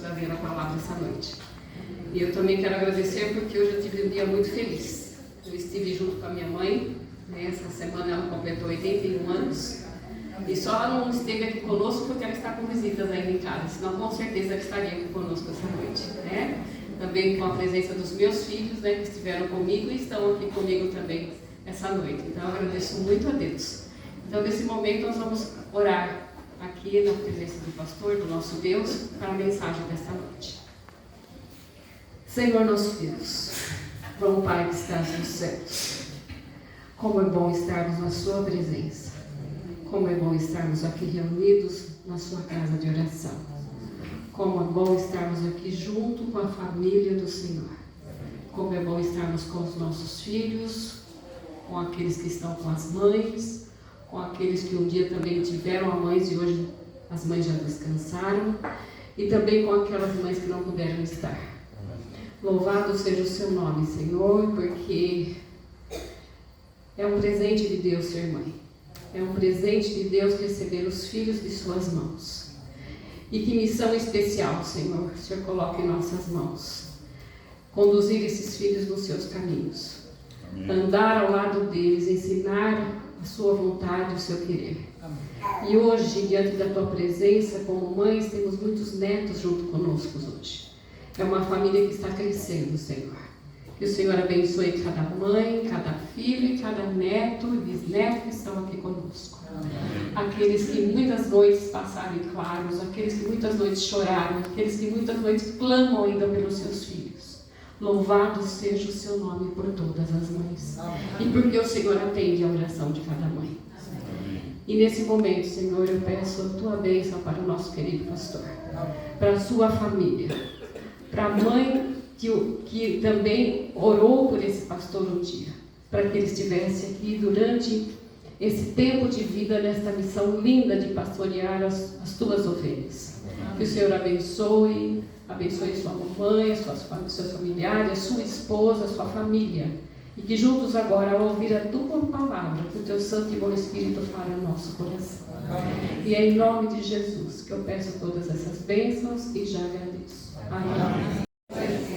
trazendo a palavra essa noite. E eu também quero agradecer porque hoje eu tive um dia muito feliz. Eu estive junto com a minha mãe, né? Essa semana ela completou 81 anos. E só ela não esteve aqui conosco porque ela está com visitas ainda em casa, senão com certeza ela estaria aqui conosco essa noite, né? Também com a presença dos meus filhos, né, que estiveram comigo e estão aqui comigo também essa noite. Então eu agradeço muito a Deus. Então nesse momento nós vamos orar aqui na presença do pastor, do nosso Deus, para a mensagem desta noite. Senhor nosso Deus, bom Pai que estás nos céus, como é bom estarmos na sua presença, como é bom estarmos aqui reunidos na sua casa de oração, como é bom estarmos aqui junto com a família do Senhor, como é bom estarmos com os nossos filhos, com aqueles que estão com as mães, com aqueles que um dia também tiveram a mães e hoje as mães já descansaram, e também com aquelas mães que não puderam estar. Louvado seja o seu nome, Senhor, porque é um presente de Deus ser mãe. É um presente de Deus receber os filhos de suas mãos. E que missão especial, Senhor, o Senhor coloca em nossas mãos. Conduzir esses filhos nos seus caminhos. Amém. Andar ao lado deles, ensinar a sua vontade, o seu querer. Amém. E hoje, diante da tua presença, como mães, temos muitos netos junto conosco hoje. É uma família que está crescendo, Senhor. Que o Senhor abençoe cada mãe, cada filho e cada neto e bisneto que estão aqui conosco. Amém. Aqueles que muitas noites passaram em claros, aqueles que muitas noites choraram, aqueles que muitas noites clamam ainda pelos seus filhos. Louvado seja o seu nome por todas as mães. Amém. E porque o Senhor atende a oração de cada mãe. Amém. E nesse momento, Senhor, eu peço a tua bênção para o nosso querido pastor, para a sua família, para a mãe que também orou por esse pastor um dia, para que ele estivesse aqui durante esse tempo de vida, nesta missão linda de pastorear as tuas ovelhas. Que o Senhor abençoe sua mamãe, seus familiares, a sua esposa, a sua família, e que juntos agora, ao ouvir a tua palavra, que o teu Santo e bom Espírito fale ao nosso coração. E é em nome de Jesus que eu peço todas essas bênçãos e já agradeço. Amém.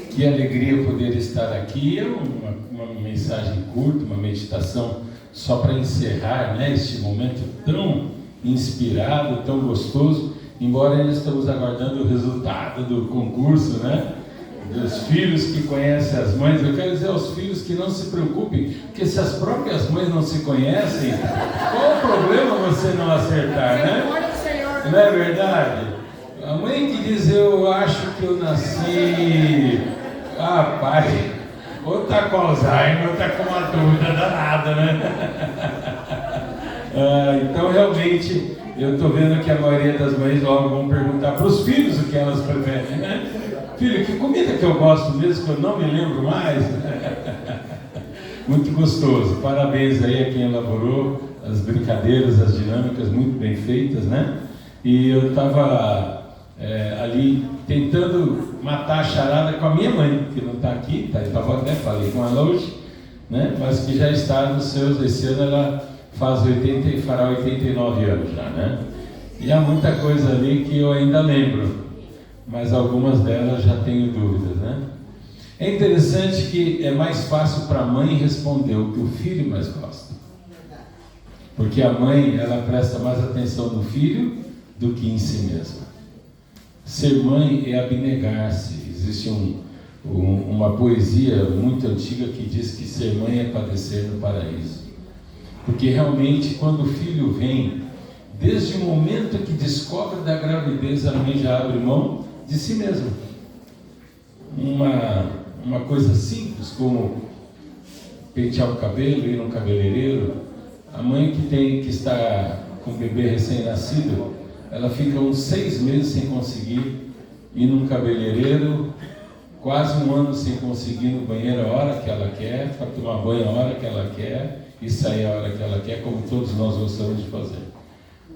Que alegria poder estar aqui. É uma mensagem curta, uma meditação só para encerrar, né, este momento tão inspirado, tão gostoso, embora ainda estamos aguardando o resultado do concurso, né, dos filhos que conhecem as mães. Eu quero dizer aos filhos que não se preocupem, porque se as próprias mães não se conhecem, qual o problema você não acertar, né? Não é verdade? A mãe que diz, eu acho que eu nasci... Ah, pai, ou está com Alzheimer, ou está com uma dúvida danada, né? Então, realmente, eu estou vendo que a maioria das mães logo vão perguntar para os filhos o que elas preferem, né? Filho, que comida que eu gosto mesmo, que eu não me lembro mais? Muito gostoso. Parabéns aí a quem elaborou as brincadeiras, as dinâmicas, muito bem feitas, né? E eu estava... ali tentando matar a charada com a minha mãe, que não está aqui, tá? Eu até falei com ela hoje, né? Mas que já está nos seus, esse ano ela fará 89 anos já, né? E há muita coisa ali que eu ainda lembro, mas algumas delas já tenho dúvidas, né? É interessante que é mais fácil para a mãe responder o que o filho mais gosta, porque a mãe, ela presta mais atenção no filho do que em si mesma. Ser mãe é abnegar-se. Existe uma poesia muito antiga que diz que ser mãe é padecer no paraíso. Porque realmente, quando o filho vem, desde o momento que descobre da gravidez, a mãe já abre mão de si mesma. Uma coisa simples, como pentear o cabelo, ir no cabeleireiro. A mãe que está com o bebê recém-nascido, ela fica uns 6 meses sem conseguir ir num cabeleireiro, quase um ano sem conseguir ir no banheiro a hora que ela quer, para tomar banho a hora que ela quer e sair a hora que ela quer, como todos nós gostamos de fazer.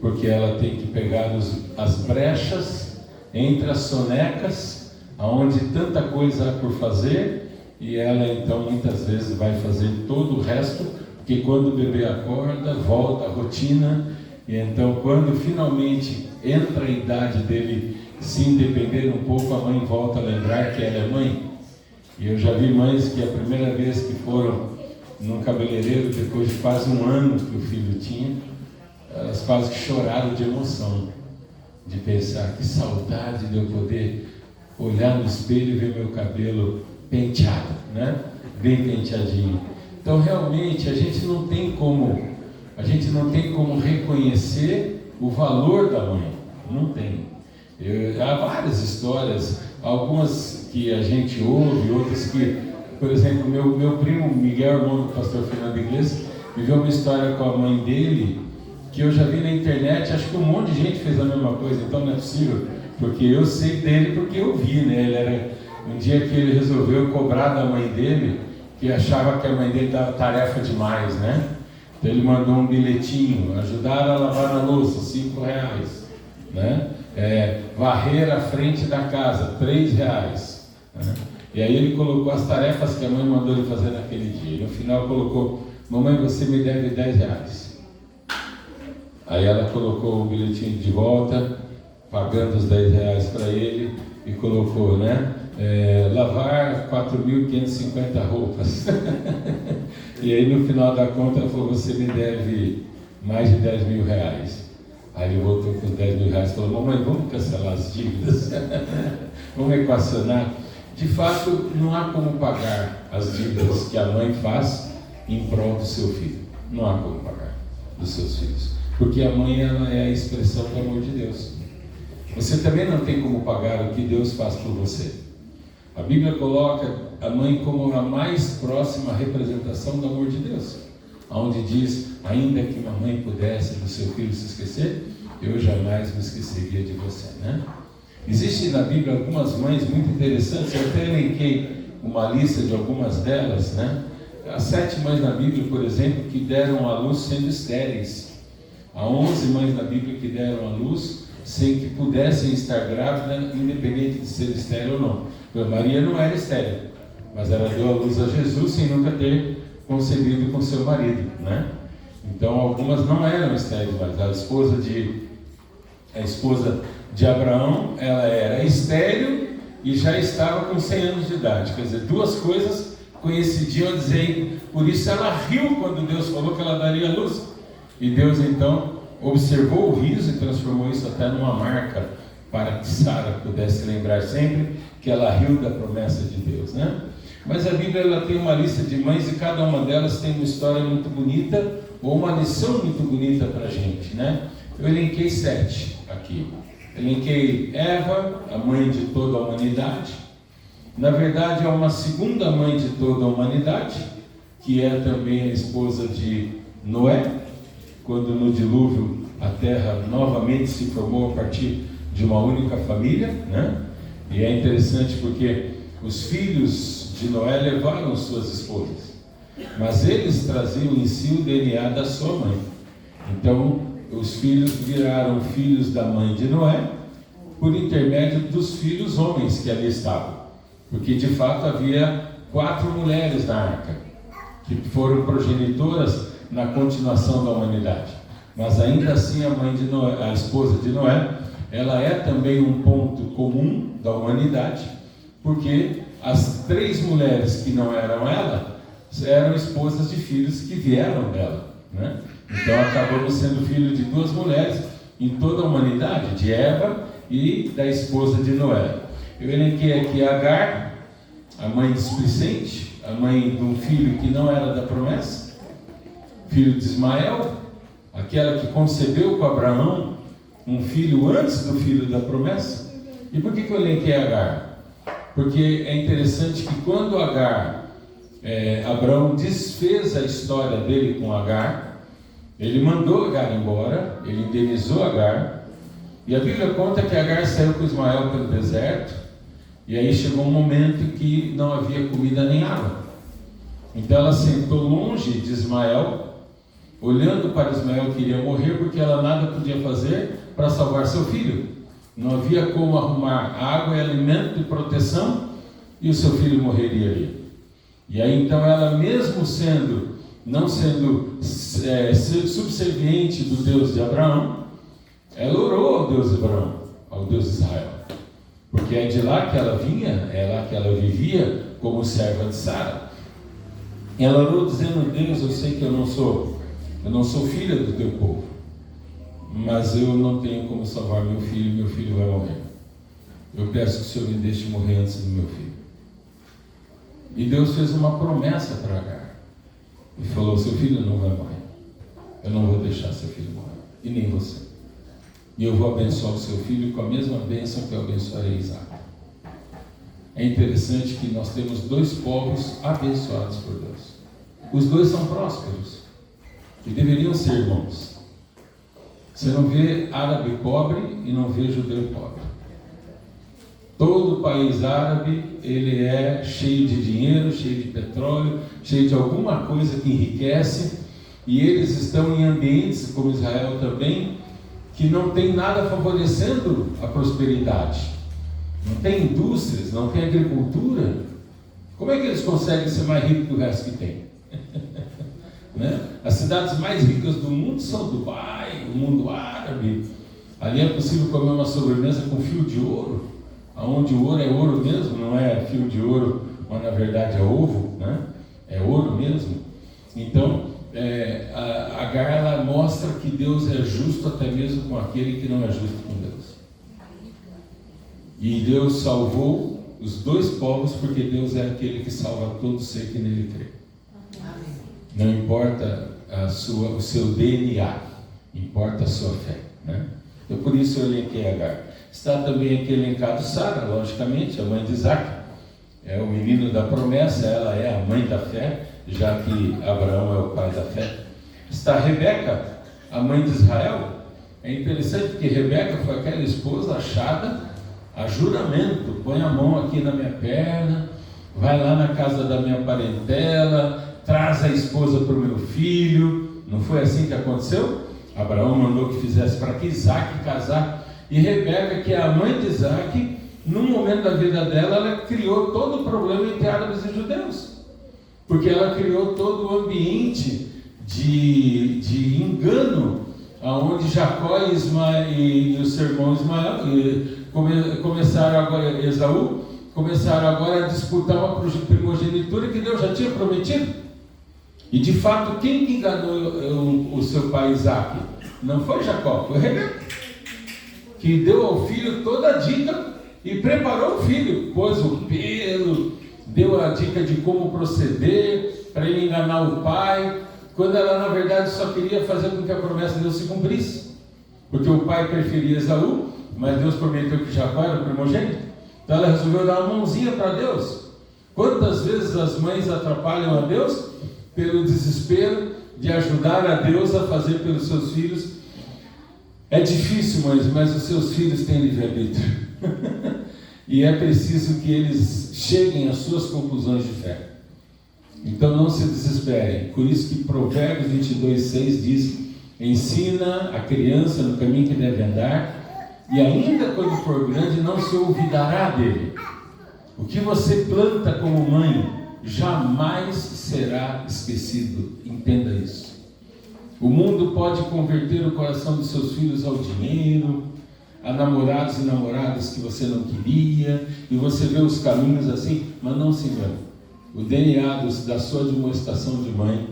Porque ela tem que pegar as brechas entre as sonecas, aonde tanta coisa há por fazer, e ela então muitas vezes vai fazer todo o resto, porque quando o bebê acorda, volta à rotina. E então, quando finalmente entra a idade dele se independer um pouco, a mãe volta a lembrar que ela é mãe. E eu já vi mães que a primeira vez que foram num cabeleireiro, depois de quase um ano que o filho tinha, elas quase que choraram de emoção, de pensar que saudade de eu poder olhar no espelho e ver meu cabelo penteado, né? Bem penteadinho. Então realmente a gente não tem como reconhecer o valor da mãe, não tem. Há várias histórias, algumas que a gente ouve, outras que, por exemplo, meu primo Miguel, irmão do pastor Fernando Iglesias, viveu uma história com a mãe dele, que eu já vi na internet. Acho que um monte de gente fez a mesma coisa, então não é possível, porque eu sei dele porque eu vi, né? Ele era, um dia que ele resolveu cobrar da mãe dele, que achava que a mãe dele dava tarefa demais, né? Então ele mandou um bilhetinho: ajudar a lavar a louça, R$5, né? Varrer a frente da casa, R$3, né? E aí ele colocou as tarefas que a mãe mandou ele fazer naquele dia. E no final colocou: mamãe, você me deve R$10. Aí ela colocou o bilhetinho de volta, pagando os R$10 para ele, e colocou, né? Lavar 4.550 roupas. E aí no final da conta ela falou: você me deve mais de R$10.000. Aí ele voltou com os R$10.000 e falou: mamãe, vamos cancelar as dívidas? Vamos equacionar? De fato, não há como pagar as dívidas que a mãe faz em prol do seu filho. Não há como pagar dos seus filhos, porque a mãe, ela é a expressão do amor de Deus. Você também não tem como pagar o que Deus faz por você. A Bíblia coloca a mãe como a mais próxima representação do amor de Deus, onde diz: ainda que uma mãe pudesse do seu filho se esquecer, eu jamais me esqueceria de você, né? Existem na Bíblia algumas mães muito interessantes. Eu até elenquei uma lista de algumas delas, né? Há 7 mães na Bíblia, por exemplo, que deram à luz sendo estéreis. Há 11 mães na Bíblia que deram à luz sem que pudessem estar grávidas, independente de ser estéril ou não. Então, Maria não era estéril, mas ela deu à luz a Jesus sem nunca ter concebido com seu marido, né? Então algumas não eram estéreis, mas a esposa de Abraão, ela era estéril e já estava com 100 anos de idade. Quer dizer, duas coisas coincidiam a dizer. Por isso ela riu quando Deus falou que ela daria à luz. E Deus então observou o riso e transformou isso até numa marca, para que Sara pudesse lembrar sempre que ela riu da promessa de Deus, né? Mas a Bíblia, ela tem uma lista de mães e cada uma delas tem uma história muito bonita, ou uma lição muito bonita para a gente, né? Eu elenquei 7 aqui. Elenquei Eva, a mãe de toda a humanidade. Na verdade é uma segunda mãe de toda a humanidade, que é também a esposa de Noé, quando no dilúvio a terra novamente se formou a partir de uma única família, né? E é interessante porque os filhos de Noé levaram suas esposas, mas eles traziam em si o DNA da sua mãe. Então os filhos viraram filhos da mãe de Noé por intermédio dos filhos homens que ali estavam, porque de fato havia 4 mulheres na arca que foram progenitoras na continuação da humanidade. Mas ainda assim a mãe de Noé, a esposa de Noé, ela é também um ponto comum da humanidade, porque as 3 mulheres que não eram ela eram esposas de filhos que vieram dela, né? Então acabamos sendo filho de 2 mulheres em toda a humanidade, de Eva e da esposa de Noé. Eu elenquei aqui Agar, a mãe displicente, a mãe de um filho que não era da promessa, filho de Ismael, aquela que concebeu com Abraão um filho antes do filho da promessa. E por que eu elenquei Agar? Porque é interessante que quando Abraão desfez a história dele com Agar, ele mandou Agar embora, ele indenizou Agar, e a Bíblia conta que Agar saiu com Ismael pelo deserto, e aí chegou um momento que não havia comida nem água. Então ela sentou longe de Ismael, olhando para Ismael que iria morrer, porque ela nada podia fazer para salvar seu filho. Não havia como arrumar água e alimento e proteção, e o seu filho morreria ali. E aí então ela, mesmo não sendo subserviente do Deus de Abraão, ela orou ao Deus de Abraão, ao Deus de Israel. porque é de lá que ela vinha, é lá que ela vivia como serva de Sara. Ela orou dizendo: Deus, eu sei que eu não sou filha do teu povo, mas eu não tenho como salvar meu filho vai morrer. Eu peço que o Senhor me deixe morrer antes do meu filho. E Deus fez uma promessa para Agar e falou: seu filho não vai morrer, eu não vou deixar seu filho morrer, e nem você. E eu vou abençoar o seu filho com a mesma bênção que eu abençoarei Isaac. É interessante que nós temos dois povos abençoados por Deus. Os dois são prósperos e deveriam ser irmãos. Você não vê árabe pobre e não vê judeu pobre. Todo país árabe, ele é cheio de dinheiro, cheio de petróleo, cheio de alguma coisa que enriquece, e eles estão em ambientes, como Israel também, que não tem nada favorecendo a prosperidade. Não tem indústrias, não tem agricultura. Como é que eles conseguem ser mais ricos que o resto que tem? Né? As cidades mais ricas do mundo são Dubai, o mundo árabe. Ali é possível comer uma sobremesa com fio de ouro, onde o ouro é ouro mesmo, não é fio de ouro, mas na verdade é ovo, né? É ouro mesmo. Então, a Agar, ela mostra que Deus é justo até mesmo com aquele que não é justo com Deus. E Deus salvou os dois povos, porque Deus é aquele que salva todo ser que nele crê. Não importa o seu DNA, importa a sua fé, né? Então, por isso eu elenquei Agar. Está também aqui elencado Sara, logicamente, a mãe de Isaac. É o menino da promessa, ela é a mãe da fé, já que Abraão é o pai da fé. Está Rebeca, a mãe de Israel. É interessante porque Rebeca foi aquela esposa achada a juramento: põe a mão aqui na minha perna, vai lá na casa da minha parentela, traz a esposa para o meu filho. Não foi assim que aconteceu? Abraão mandou que fizesse para que Isaac casar. E Rebeca, que é a mãe de Isaac, num momento da vida dela, ela criou todo o problema entre árabes e judeus, porque ela criou todo o ambiente de engano, onde Jacó e o seu irmão Ismael Esaú começaram agora a disputar uma primogenitura que Deus já tinha prometido. E de fato, quem que enganou o seu pai Isaac? Não foi Jacó, foi Rebeca, que deu ao filho toda a dica e preparou o filho, pôs o pelo, deu a dica de como proceder para ele enganar o pai, quando ela na verdade só queria fazer com que a promessa de Deus se cumprisse, porque o pai preferia Esaú, mas Deus prometeu que Jacó era o primogênito. Então ela resolveu dar uma mãozinha para Deus. Quantas vezes as mães atrapalham a Deus pelo desespero de ajudar a Deus a fazer pelos seus filhos? É difícil, mães, mas os seus filhos têm livre-arbítrio. E é preciso que eles cheguem às suas conclusões de fé. Então não se desesperem. Por isso que Provérbios 22:6 diz: ensina a criança no caminho que deve andar, e ainda quando for grande não se olvidará dele. O que você planta como mãe jamais será esquecido. Entenda isso. O mundo pode converter o coração dos seus filhos ao dinheiro, a namorados e namoradas que você não queria, e você vê os caminhos assim, mas não se engane. O DNA da sua demonstração de mãe,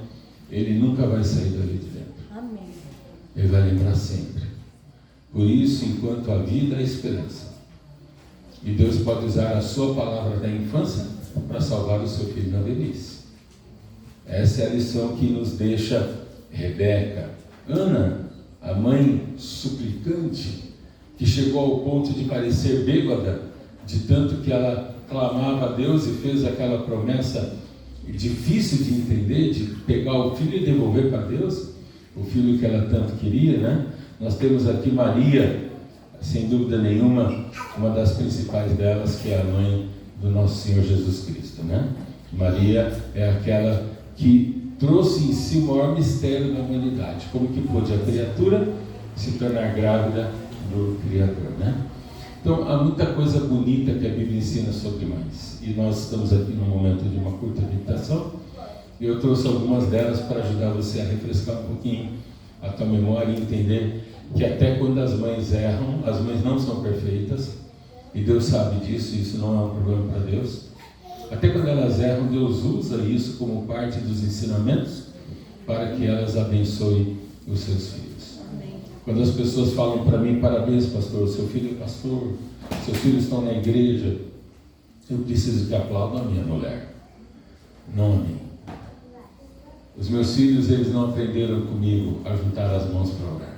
ele nunca vai sair dali de dentro. Amém. Ele vai lembrar sempre. Por isso, enquanto a vida, há esperança. E Deus pode usar a sua palavra da infância para salvar o seu filho na velhice. Essa é a lição que nos deixa Rebeca. Ana, a mãe suplicante, que chegou ao ponto de parecer bêbada, de tanto que ela clamava a Deus e fez aquela promessa difícil de entender, de pegar o filho e devolver para Deus, o filho que ela tanto queria, né? Nós temos aqui Maria, sem dúvida nenhuma, uma das principais delas, que é a mãe do nosso Senhor Jesus Cristo, né? Maria é aquela que trouxe em si o maior mistério da humanidade. Como que pôde a criatura se tornar grávida do Criador, né? Então, há muita coisa bonita que a Bíblia ensina sobre mães. E nós estamos aqui no momento de uma curta meditação. E eu trouxe algumas delas para ajudar você a refrescar um pouquinho a tua memória e entender que até quando as mães erram, as mães não são perfeitas, E Deus sabe disso, e isso não é um problema para Deus. Até quando elas erram, Deus usa isso como parte dos ensinamentos para que elas abençoem os seus filhos. Amém. Quando as pessoas falam para mim, parabéns pastor, seu filho é pastor, seus filhos estão na igreja, eu preciso que aplaudam a minha mulher, não a mim. Os meus filhos, eles não aprenderam comigo a juntar as mãos para orar.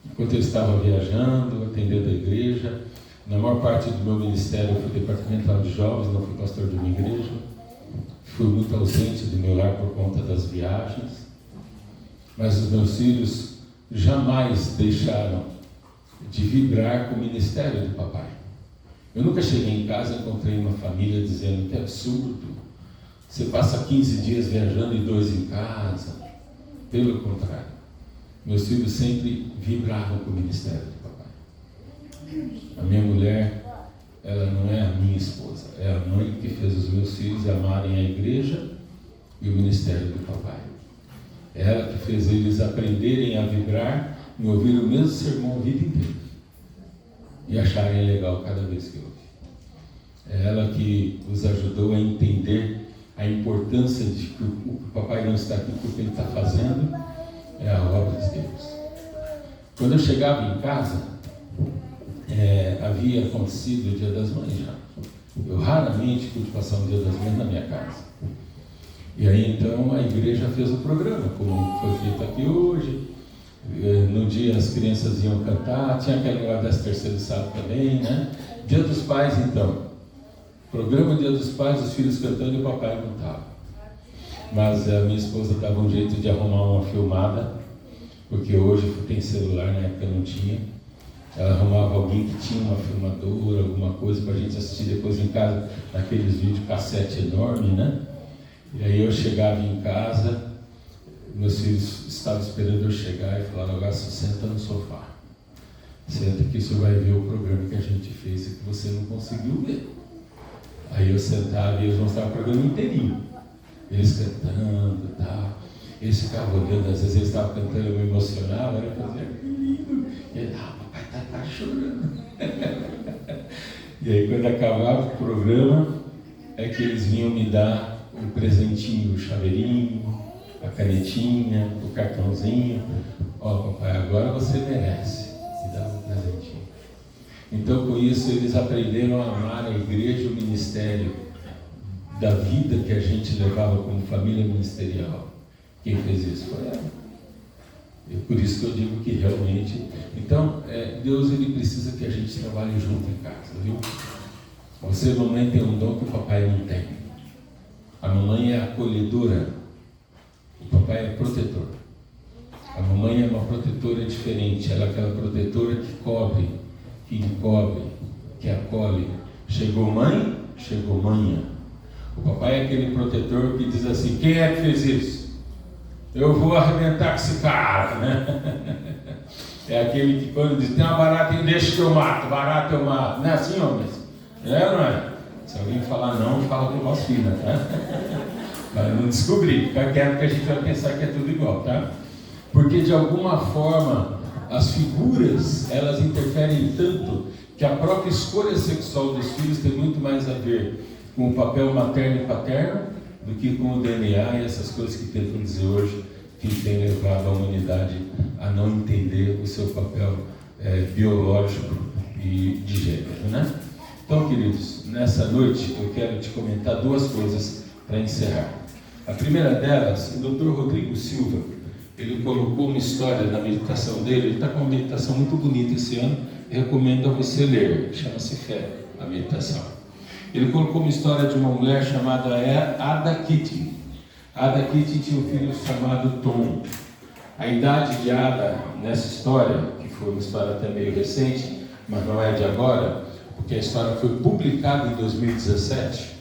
Enquanto eu estava viajando, atendendo a igreja, na maior parte do meu ministério eu fui departamental de jovens, não fui pastor de uma igreja. Fui muito ausente do meu lar por conta das viagens. Mas os meus filhos jamais deixaram de vibrar com o ministério do papai. Eu nunca cheguei em casa e encontrei uma família dizendo que é absurdo. Você passa 15 dias viajando e 2 em casa. Pelo contrário. Meus filhos sempre vibravam com o ministério do papai. A minha mulher, ela não é a minha esposa, é a mãe que fez os meus filhos amarem a igreja e o ministério do papai. É ela que fez eles aprenderem a vibrar e ouvir o mesmo sermão a vida inteira e acharem legal cada vez que ouvem. É ela que os ajudou a entender a importância de que o papai não está aqui porque ele está fazendo é a obra de Deus. Quando eu chegava em casa, havia acontecido o Dia das Mães já. Eu raramente pude passar um Dia das Mães na minha casa. E aí então a igreja fez o programa, como foi feito aqui hoje. No dia as crianças iam cantar, tinha aquele negócio 13º sábado também, né? Dia dos Pais então. Programa Dia dos Pais, os filhos cantando e o papai não estava. Mas a minha esposa dava um jeito de arrumar uma filmada, porque hoje tem celular, na época não tinha. Ela arrumava alguém que tinha uma filmadora, alguma coisa para a gente assistir depois em casa, naqueles vídeos cassete enorme, né? E aí eu chegava em casa, meus filhos estavam esperando eu chegar e falaram: agora você senta no sofá. Senta que você vai ver o programa que a gente fez e que você não conseguiu ver. Aí eu sentava e eles mostravam o programa inteirinho. Eles cantando e tal. Eles ficavam olhando, às vezes eles estavam cantando, eu me emocionava, eu fazia lindo. E ele, papai tá chorando. E aí quando acabava o programa, é que eles vinham me dar o presentinho, o chaveirinho, a canetinha, o cartãozinho. Papai, agora você merece. E dava um presentinho. Então com isso eles aprenderam a amar a igreja e o ministério da vida que a gente levava como família ministerial. Quem fez isso foi ela. E por isso que eu digo que realmente... Então, Deus ele precisa que a gente trabalhe junto em casa, viu? Você, mamãe, tem um dom que o papai não tem. A mamãe é acolhedora, o papai é protetor. A mamãe é uma protetora diferente, ela é aquela protetora que cobre, que encobre, que acolhe. Chegou mãe, chegou manhã. O papai é aquele protetor que diz assim: quem é que fez isso? Eu vou arrebentar com esse cara, né? É aquele que quando diz: tem uma barata aí, deixa que eu mato, barata eu mato. Não é assim, homens? É ou não é? Se alguém falar não, fala com voz fina, tá? Para não descobrir, fica quieto que a gente vai pensar que é tudo igual, tá? Porque de alguma forma as figuras, elas interferem tanto que a própria escolha sexual dos filhos tem muito mais a ver com o papel materno e paterno do que com o DNA e essas coisas que tentam dizer hoje que tem levado a humanidade a não entender o seu papel biológico e de gênero, né? Então, queridos, nessa noite eu quero te comentar 2 coisas para encerrar. A primeira delas, o Dr. Rodrigo Silva, ele colocou uma história na meditação dele. Ele está com uma meditação muito bonita esse ano, eu recomendo a você ler, chama-se Fé, a meditação. Ele colocou uma história de uma mulher chamada Ada Keating. Ada Keating tinha um filho chamado Tom. A idade de Ada nessa história, que foi uma história até meio recente, mas não é de agora, porque a história foi publicada em 2017.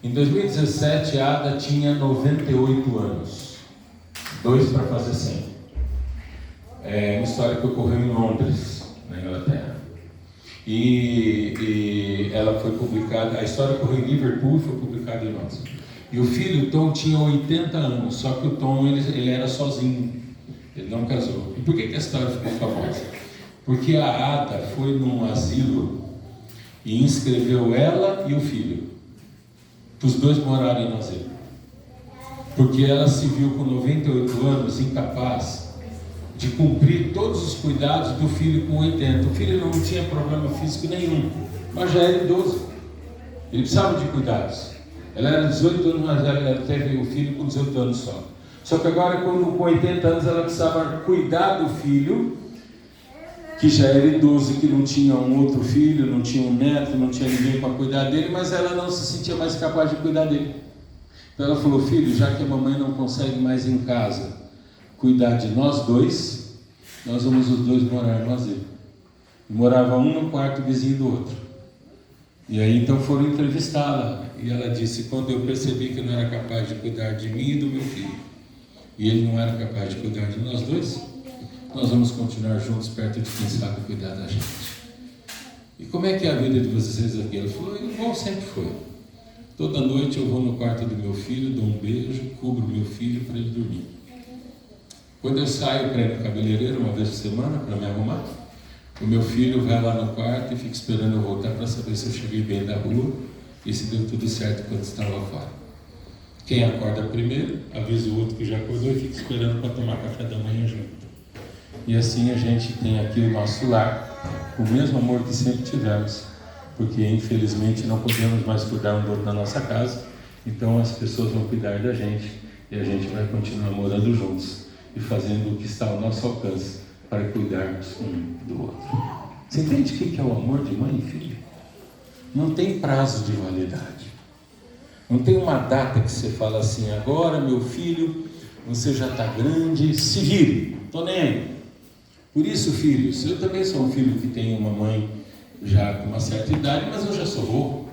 Em 2017, a Ada tinha 98 anos. 2 para fazer 100. É uma história que ocorreu em Londres, na Inglaterra. E ela foi publicada, a história ocorreu em Liverpool e foi publicada em Londres. E o filho, Tom, tinha 80 anos, só que o Tom, ele era sozinho, ele não casou. E por que a história ficou famosa? Porque a Ada foi num asilo e inscreveu ela e o filho, para os dois morarem no asilo. Porque ela se viu com 98 anos incapaz de cumprir todos os cuidados do filho com 80. O filho não tinha problema físico nenhum, mas já era idoso. Ele precisava de cuidados. Ela era 18 anos, mas ela teve o filho com 18 anos só. Só que agora, com 80 anos, ela precisava cuidar do filho, que já era idoso, que não tinha um outro filho, não tinha um neto, não tinha ninguém para cuidar dele, mas ela não se sentia mais capaz de cuidar dele. Então ela falou: filho, já que a mamãe não consegue mais em casa cuidar de nós dois, nós vamos os dois morar no asilo. E morava um no quarto vizinho do outro. E aí então foram entrevistá-la, e ela disse: quando eu percebi que eu não era capaz de cuidar de mim e do meu filho, e ele não era capaz de cuidar de nós dois, nós vamos continuar juntos perto de quem sabe cuidar da gente. E como é que é a vida de vocês aqui? Ela falou: igual sempre foi. Toda noite eu vou no quarto do meu filho, dou um beijo, cubro meu filho para ele dormir. Quando eu saio para ir no cabeleireiro uma vez por semana para me arrumar, o meu filho vai lá no quarto e fica esperando eu voltar para saber se eu cheguei bem da rua e se deu tudo certo quando estava fora. Quem acorda primeiro, avisa o outro que já acordou e fica esperando para tomar café da manhã junto. E assim a gente tem aqui o nosso lar, o mesmo amor que sempre tivemos, porque infelizmente não podemos mais cuidar um do outro na nossa casa, então as pessoas vão cuidar da gente e a gente vai continuar morando juntos e fazendo o que está ao nosso alcance para cuidarmos um do outro. Você entende o que é o amor de mãe e filho? Não tem prazo de validade. Não tem uma data que você fala assim: agora meu filho, você já está grande, se vire, estou nem aí. Por isso, filhos, eu também sou um filho que tem uma mãe já com uma certa idade, mas eu já sou vô.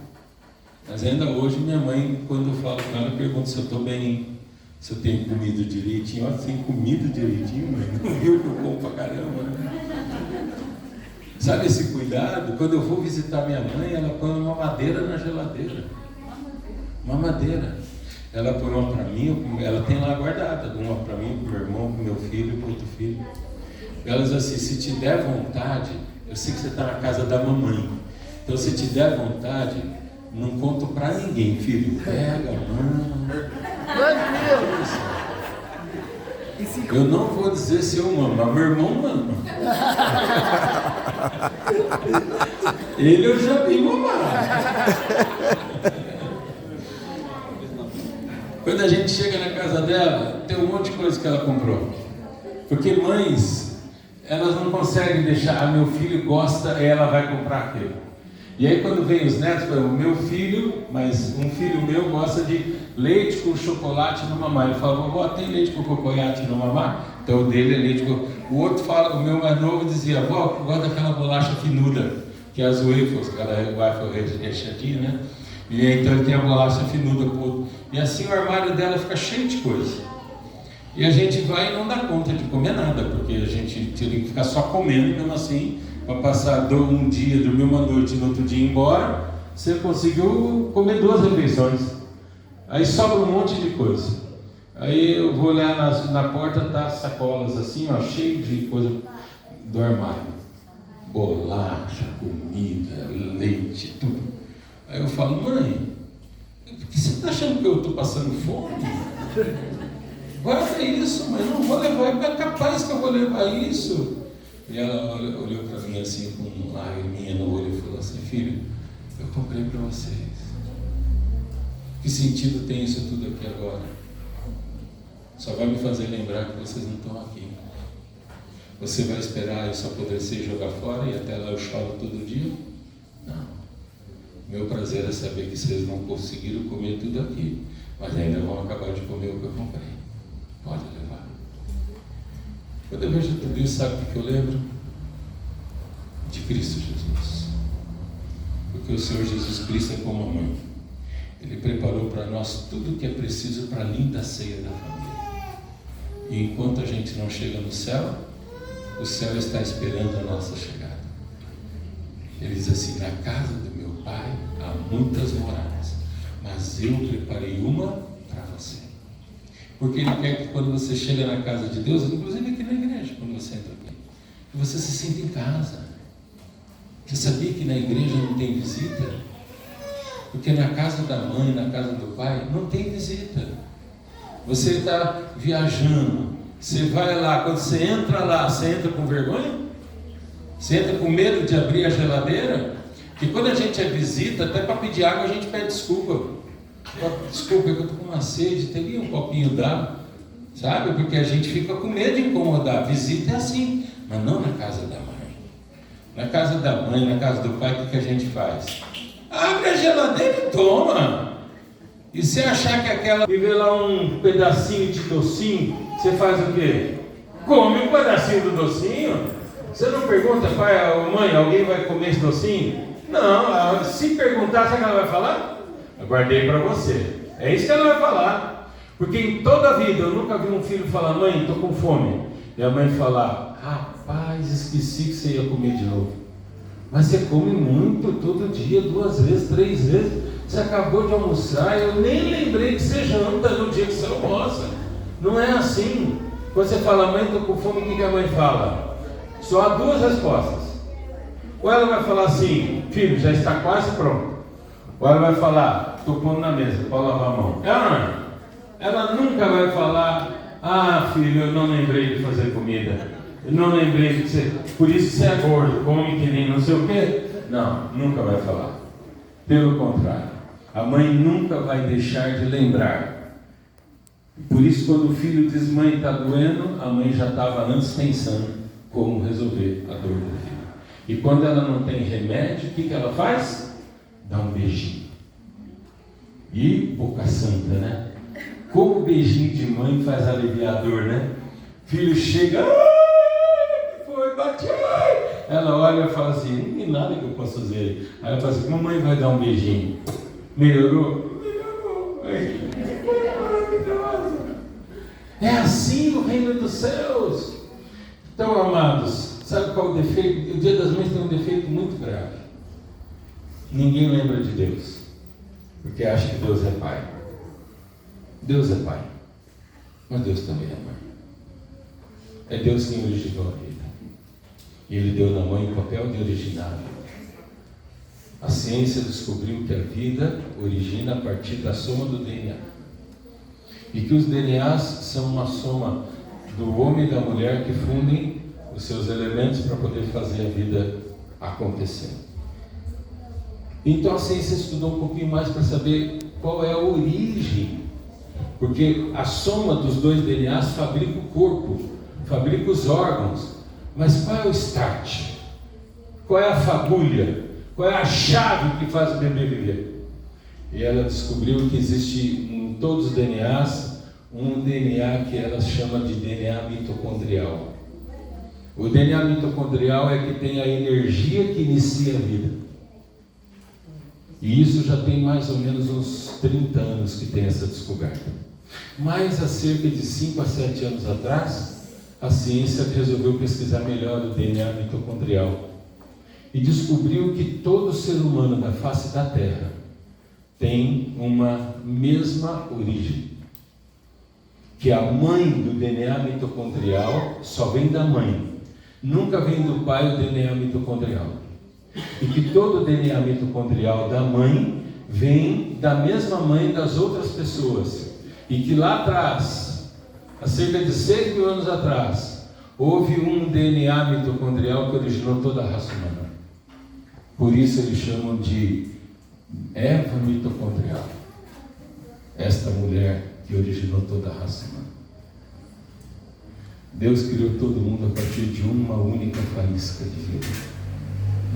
Mas ainda hoje minha mãe, quando eu falo com ela, pergunta se eu estou bem, se eu tenho comido direitinho. Olha, tem comido direitinho, mãe? Não viu que eu como pra caramba, né? Sabe esse cuidado? Quando eu vou visitar minha mãe, ela põe uma madeira na geladeira. Uma madeira. Ela põe uma para mim, ela tem lá guardada, uma para mim, para o meu irmão, para o meu filho, para o outro filho. Ela diz assim: se te der vontade, eu sei que você está na casa da mamãe, então se te der vontade, não conto para ninguém, filho. Pega, mano. Eu não vou dizer se eu amo, mas meu irmão ama. Ele eu já vi mamar. Quando a gente chega na casa dela, tem um monte de coisa que ela comprou. Porque mães, elas não conseguem deixar: meu filho gosta, ela vai comprar aquilo. E aí quando vem os netos, o meu filho, mas um filho meu gosta de leite com chocolate no mamar. Ele fala: vovó, tem leite com chocolate no mamar? Então o dele é leite com... O outro fala, o meu mais novo dizia: vó, eu gosto daquela bolacha finuda, que é as wafers, aquela wafer recheadinha, né? E então ele tem a bolacha finuda. E assim o armário dela fica cheio de coisa. E a gente vai e não dá conta de comer nada, porque a gente teria que ficar só comendo, e mesmo assim, para passar um dia, dormir uma noite e no outro dia ir embora, você conseguiu comer 2 refeições. Aí sobra um monte de coisa. Aí eu vou olhar na porta, tá sacolas assim, ó, cheio de coisa do armário. Bolacha, comida, leite, tudo. Aí eu falo: mãe, por que você está achando que eu estou passando fome? Guarda isso, mas não vou levar, é capaz que eu vou levar isso. E ela olhou para mim assim, com uma lágriminha no olho, e falou assim: filho, eu comprei para vocês. Que sentido tem isso tudo aqui agora? Só vai me fazer lembrar que vocês não estão aqui. Você vai esperar isso apodrecer e jogar fora, e até lá eu choro todo dia? Não. Meu prazer é saber que vocês não conseguiram comer tudo aqui, mas ainda vão acabar de comer o que eu comprei. Pode levar. Quando eu vejo tudo isso, sabe o que eu lembro? De Cristo Jesus. Porque o Senhor Jesus Cristo é como a mãe. Ele preparou para nós tudo o que é preciso para a linda ceia da família. E enquanto a gente não chega no céu, o céu está esperando a nossa chegada. Ele diz assim: na casa do meu Pai há muitas moradas, mas eu preparei uma para você. Porque Ele quer que quando você chega na casa de Deus, inclusive aqui na igreja, quando você entra aqui, que você se sinta em casa, que Você sabia que na igreja não tem visita? Porque na casa da mãe, na casa do pai, não tem visita. Você está viajando, você vai lá, quando você entra lá, você entra com vergonha? Você entra com medo de abrir a geladeira? Porque quando a gente é visita, até para pedir água a gente pede desculpa. Desculpa, eu estou com uma sede, teria um copinho d'água, sabe? Porque a gente fica com medo de incomodar. Visita é assim, mas não na casa da mãe. Na casa da mãe, na casa do pai, o que a gente faz? Abre a geladeira e toma. E se achar que aquela e vê lá um pedacinho de docinho, você faz o quê? Come um pedacinho do docinho. Você não pergunta, pai ou mãe, alguém vai comer esse docinho? Não, se perguntar, sabe o que ela vai falar? Eu guardei para você. É isso que ela vai falar. Porque em toda a vida eu nunca vi um filho falar, mãe, estou com fome. E a mãe falar, rapaz, esqueci que você ia comer de novo. Mas você come muito, todo dia, 2 vezes, 3 vezes. Você acabou de almoçar, eu nem lembrei que você janta no dia que você almoça. Não é assim. Quando você fala, mãe, estou com fome, o que a mãe fala? Só há 2 respostas. Ou ela vai falar assim, filho, já está quase pronto. Ou ela vai falar, estou pondo na mesa, pode lavar a mão. Ela nunca vai falar, filho, eu não lembrei de fazer comida. Eu não lembrei de você, por isso você é gordo, come que nem não sei o quê. Não, nunca vai falar. Pelo contrário, a mãe nunca vai deixar de lembrar. Por isso, quando o filho diz, mãe, está doendo, a mãe já estava antes pensando como resolver a dor do filho. E quando ela não tem remédio, o que ela faz? Dá um beijinho. E boca santa, né? Como o beijinho de mãe faz aliviar a dor, né? Filho chega, foi, bati. Ela olha e fala assim, não tem nada que eu possa fazer. Aí ela fala assim, mamãe vai dar um beijinho. Melhorou? Melhorou. É assim o reino dos céus. Então, amados, sabe qual o defeito? O Dia das Mães tem um defeito muito grave. Ninguém lembra de Deus, porque acha que Deus é pai. Deus é pai, mas Deus também é mãe. É Deus quem originou a vida. E Ele deu na mãe o papel de originar a vida. A ciência descobriu que a vida origina a partir da soma do DNA. E que os DNAs são uma soma do homem e da mulher que fundem os seus elementos para poder fazer a vida acontecer. Então a ciência estudou um pouquinho mais para saber qual é a origem. Porque a soma dos 2 DNAs fabrica o corpo, fabrica os órgãos. Mas qual é o start? Qual é a fagulha? Qual é a chave que faz o bebê viver? E ela descobriu que existe em todos os DNAs um DNA que ela chama de DNA mitocondrial. O DNA mitocondrial é que tem a energia que inicia a vida. E isso já tem mais ou menos uns 30 anos que tem essa descoberta. Mas há cerca de 5 a 7 anos atrás, a ciência resolveu pesquisar melhor o DNA mitocondrial e descobriu que todo ser humano da face da Terra tem uma mesma origem. Que a mãe do DNA mitocondrial só vem da mãe, nunca vem do pai o DNA mitocondrial. E que todo o DNA mitocondrial da mãe vem da mesma mãe das outras pessoas. E que lá atrás, há cerca de 6 mil anos atrás, houve um DNA mitocondrial que originou toda a raça humana. Por isso eles chamam de Eva mitocondrial. Esta mulher que originou toda a raça humana. Deus criou todo mundo a partir de uma única faísca de vida.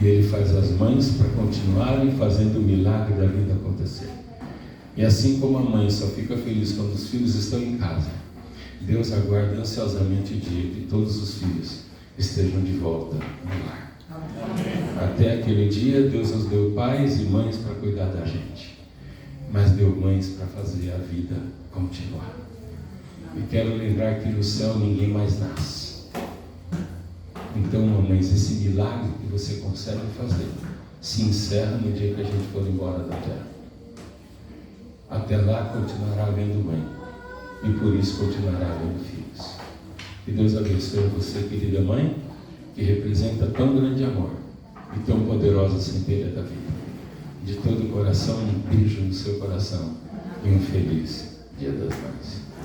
E Ele faz as mães para continuarem fazendo o milagre da vida acontecer. E assim como a mãe só fica feliz quando os filhos estão em casa, Deus aguarda ansiosamente o dia que todos os filhos estejam de volta no lar. Até aquele dia, Deus nos deu pais e mães para cuidar da gente, mas deu mães para fazer a vida continuar. E quero lembrar que no céu ninguém mais nasce. Então, mamães, esse milagre que você consegue fazer se encerra no dia que a gente for embora da terra. Até lá continuará havendo mãe, e por isso continuará havendo filhos. Que Deus abençoe você, querida mãe, que representa tão grande amor, e tão poderosa centelha da vida. De todo o coração, um beijo no seu coração e um feliz Dia das Mães.